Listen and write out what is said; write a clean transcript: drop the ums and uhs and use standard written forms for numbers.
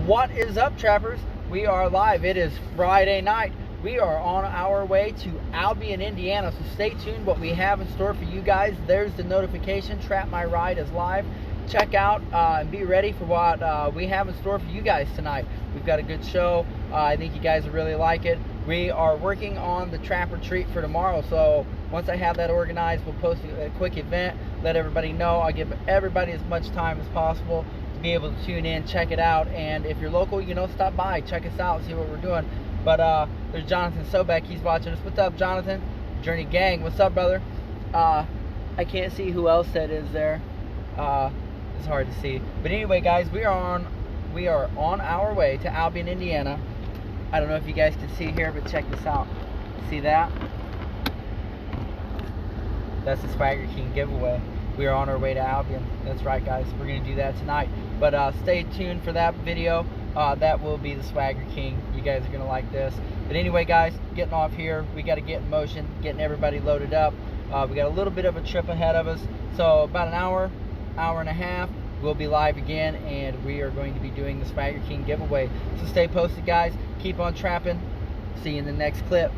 What is up, trappers? We are live. It is Friday night. We are on our way to Albion, Indiana, so stay tuned what we have in store for you guys. There's the notification. Trap My Ride is live. Check out and be ready for what we have in store for you guys tonight. We've got a good show. I think you guys will really like it. We are working on the trapper treat for tomorrow, so once I have that organized, we'll post a quick event, let everybody know. I'll give everybody as much time as possible to be able to tune in, check it out, and if you're local, stop by, check us out, see what we're doing. But there's Jonathan Sobek. He's watching us. What's up, Jonathan? Journey Gang. What's up, brother? I can't see who else that is there. It's hard to see. But anyway, guys, we are on our way to Albion, Indiana. I don't know if you guys can see here, but check this out. See that? That's the SwaggerKing giveaway. We are on our way to Albion. That's right, guys. We're going to do that tonight. But stay tuned for that video. That will be the SwaggerKing. You guys are going to like this. But anyway, guys, getting off here. We got to get in motion, getting everybody loaded up. We got a little bit of a trip ahead of us. So about an hour and a half, we'll be live again, and we are going to be doing the SwaggerKing giveaway. So stay posted, guys. Keep on trapping. See you in the next clip.